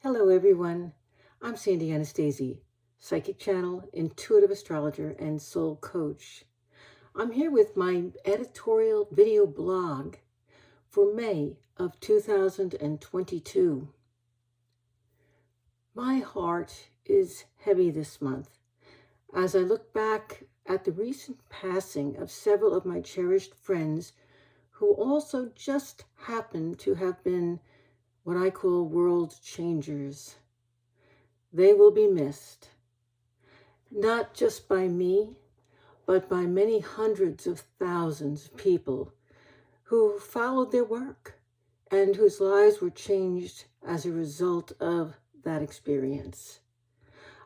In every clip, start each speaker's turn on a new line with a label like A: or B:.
A: Hello, everyone. I'm Sandy Anastasi, psychic channel, intuitive astrologer, and soul coach. I'm here with my editorial video blog for May of 2022. My heart is heavy this month as I look back at the recent passing of several of my cherished friends who also just happen to have been what I call world changers. They will be missed, not just by me, but by many hundreds of thousands of people who followed their work and whose lives were changed as a result of that experience.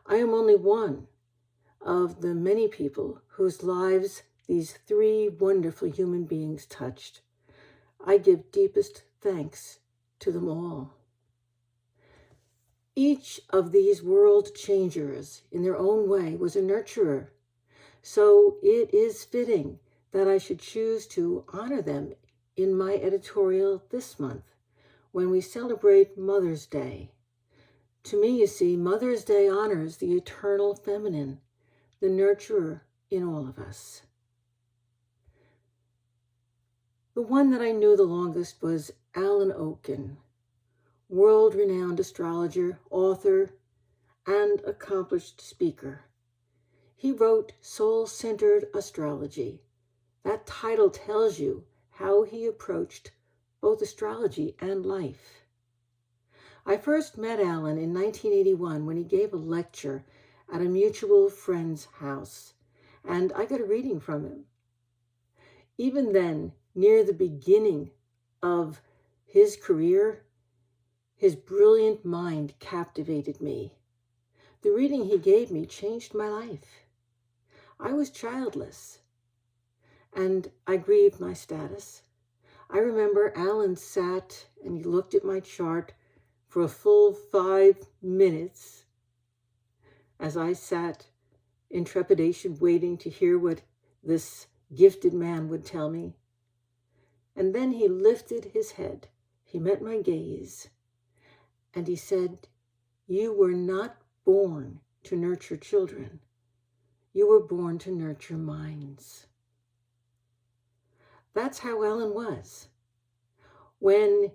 A: I am only one of the many people whose lives these three wonderful human beings touched. I give deepest thanks to them all. Each of these world changers in their own way was a nurturer, so it is fitting that I should choose to honor them in my editorial this month when we celebrate Mother's Day. To me, you see, Mother's Day honors the eternal feminine, the nurturer in all of us. The one that I knew the longest was Alan Oken, world-renowned astrologer, author, and accomplished speaker. He wrote Soul-Centered Astrology. That title tells you how he approached both astrology and life. I first met Alan in 1981 when he gave a lecture at a mutual friend's house, and I got a reading from him. Even then, near the beginning of his career, his brilliant mind captivated me. The reading he gave me changed my life. I was childless, and I grieved my status. I remember Alan sat and he looked at my chart for a full 5 minutes as I sat in trepidation waiting to hear what this gifted man would tell me. And then he lifted his head. He met my gaze. And he said, "You were not born to nurture children. You were born to nurture minds." That's how Ellen was. When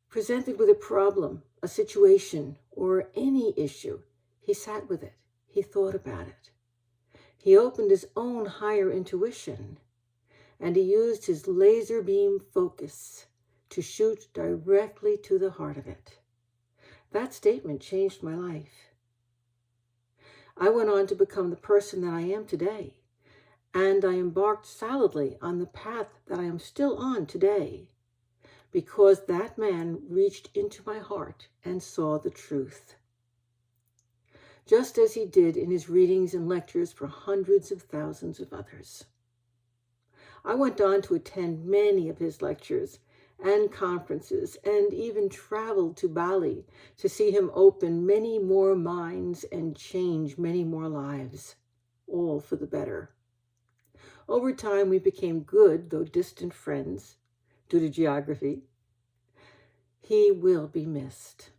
A: presented with a problem, a situation, or any issue, he sat with it. He thought about it. He opened his own higher intuition, and he used his laser beam focus to shoot directly to the heart of it. That statement changed my life. I went on to become the person that I am today, and I embarked solidly on the path that I am still on today, because that man reached into my heart and saw the truth, just as he did in his readings and lectures for hundreds of thousands of others. I went on to attend many of his lectures and conferences, and even traveled to Bali to see him open many more minds and change many more lives, all for the better. Over time, we became good, though distant friends, due to geography. He will be missed.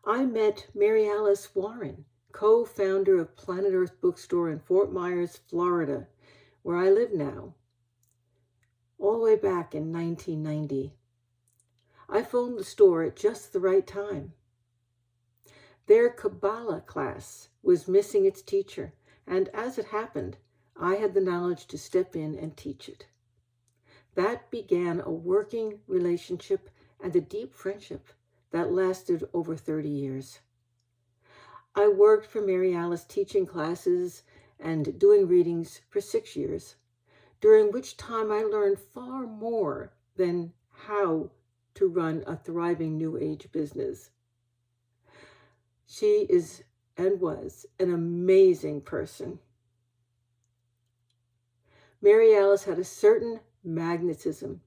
A: I met Mary Alice Warren, co-founder of Planet Earth Bookstore in Fort Myers, Florida, where I live now, all the way back in 1990. I phoned the store at just the right time. Their Kabbalah class was missing its teacher, and as it happened, I had the knowledge to step in and teach it. That began a working relationship and a deep friendship that lasted over 30 years. I worked for Mary Alice teaching classes and doing readings for 6 years, during which time I learned far more than how to run a thriving New Age business. She is and was an amazing person. Mary Alice had a certain magnetism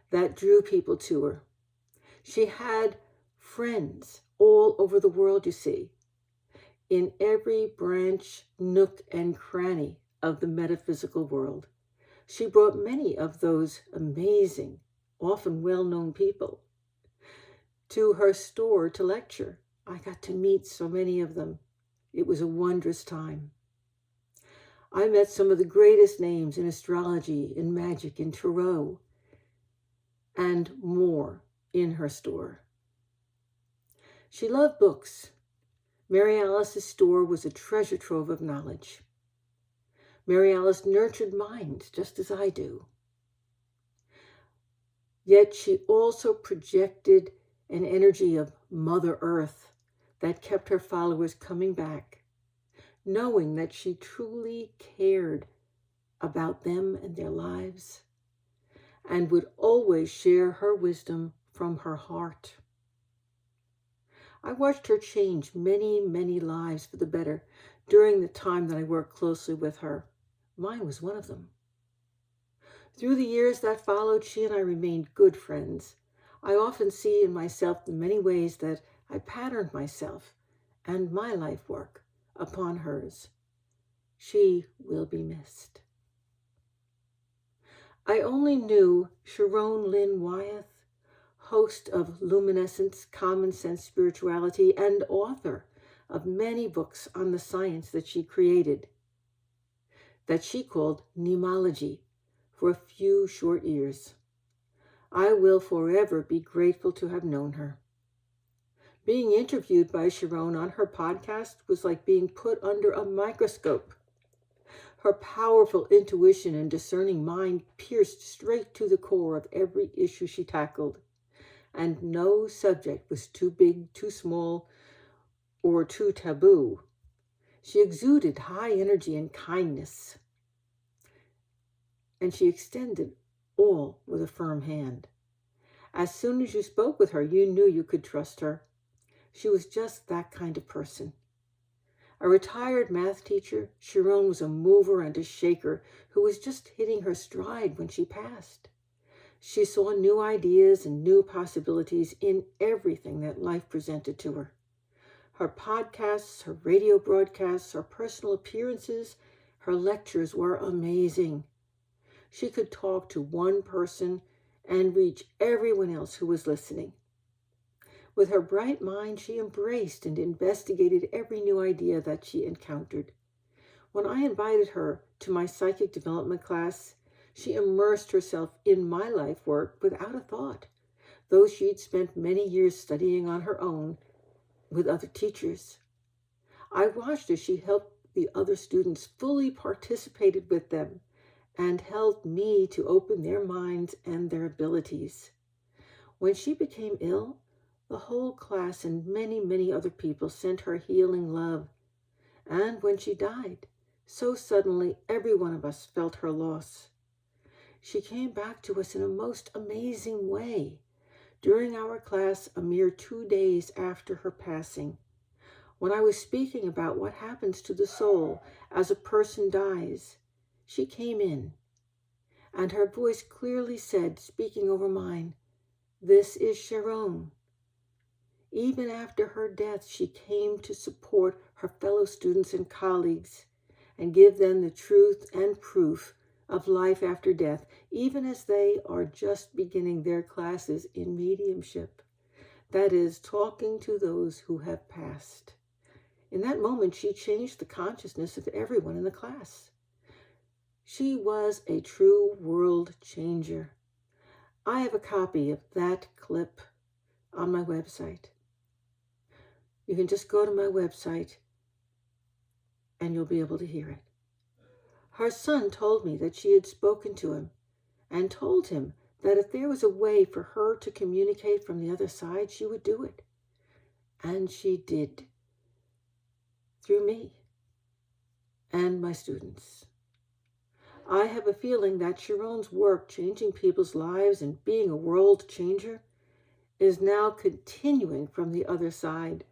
A: that drew people to her. She had friends all over the world, you see, in every branch, nook, and cranny of the metaphysical world. She brought many of those amazing, often well-known people to her store to lecture. I got to meet so many of them. It was a wondrous time. I met some of the greatest names in astrology, in magic, in tarot, and more in her store. She loved books. Mary Alice's store was a treasure trove of knowledge. Mary Alice nurtured minds just as I do. Yet she also projected an energy of Mother Earth that kept her followers coming back, knowing that she truly cared about them and their lives, and would always share her wisdom from her heart. I watched her change many, many lives for the better during the time that I worked closely with her. Mine was one of them. Through the years that followed, she and I remained good friends. I often see in myself the many ways that I patterned myself and my life work upon hers. She will be missed. I only knew Sharon Lynn Wyeth, host of Luminescence, Common Sense Spirituality, and author of many books on the science that she created, that she called Mnemology, for a few short years. I will forever be grateful to have known her. Being interviewed by Sharon on her podcast was like being put under a microscope. Her powerful intuition and discerning mind pierced straight to the core of every issue she tackled, and no subject was too big, too small, or too taboo. She exuded high energy and kindness, and she extended all with a firm hand. As soon as you spoke with her, you knew you could trust her. She was just that kind of person. A retired math teacher, Sharon was a mover and a shaker who was just hitting her stride when she passed. She saw new ideas and new possibilities in everything that life presented to her. Her podcasts, her radio broadcasts, her personal appearances, her lectures were amazing. She could talk to one person and reach everyone else who was listening. With her bright mind, she embraced and investigated every new idea that she encountered. When I invited her to my psychic development class, she immersed herself in my life work without a thought, though she'd spent many years studying on her own with other teachers. I watched as she helped the other students, fully participated with them, and helped me to open their minds and their abilities. When she became ill, the whole class and many, many other people sent her healing love. And when she died, so suddenly every one of us felt her loss. She came back to us in a most amazing way during our class a mere 2 days after her passing. When I was speaking about what happens to the soul as a person dies, she came in, and her voice clearly said, speaking over mine, "This is Sharon." Even after her death, she came to support her fellow students and colleagues and give them the truth and proof of life after death, even as they are just beginning their classes in mediumship. That is, talking to those who have passed. In that moment, she changed the consciousness of everyone in the class. She was a true world changer. I have a copy of that clip on my website. You can just go to my website and you'll be able to hear it. Her son told me that she had spoken to him and told him that if there was a way for her to communicate from the other side, she would do it. And she did, through me and my students. I have a feeling that Sharon's work changing people's lives and being a world changer is now continuing from the other side.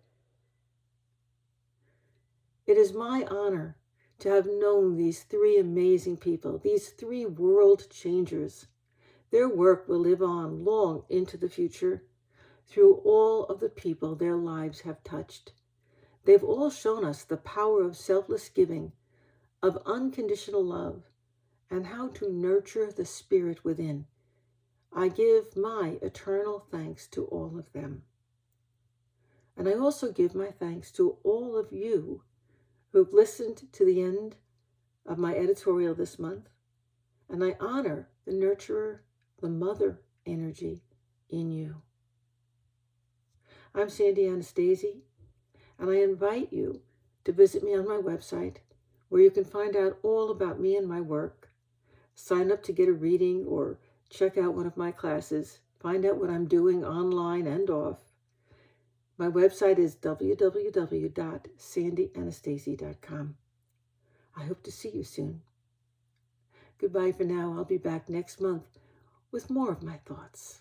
A: It is my honor to have known these 3 amazing people, these 3 world changers. Their work will live on long into the future through all of the people their lives have touched. They've all shown us the power of selfless giving, of unconditional love, and how to nurture the spirit within. I give my eternal thanks to all of them. And I also give my thanks to all of you who've listened to the end of my editorial this month. And I honor the nurturer, the mother energy in you. I'm Sandy Anastasi, and I invite you to visit me on my website, where you can find out all about me and my work, sign up to get a reading or check out one of my classes, find out what I'm doing online and off. My website is www.sandyanastasi.com. I hope to see you soon. Goodbye for now. I'll be back next month with more of my thoughts.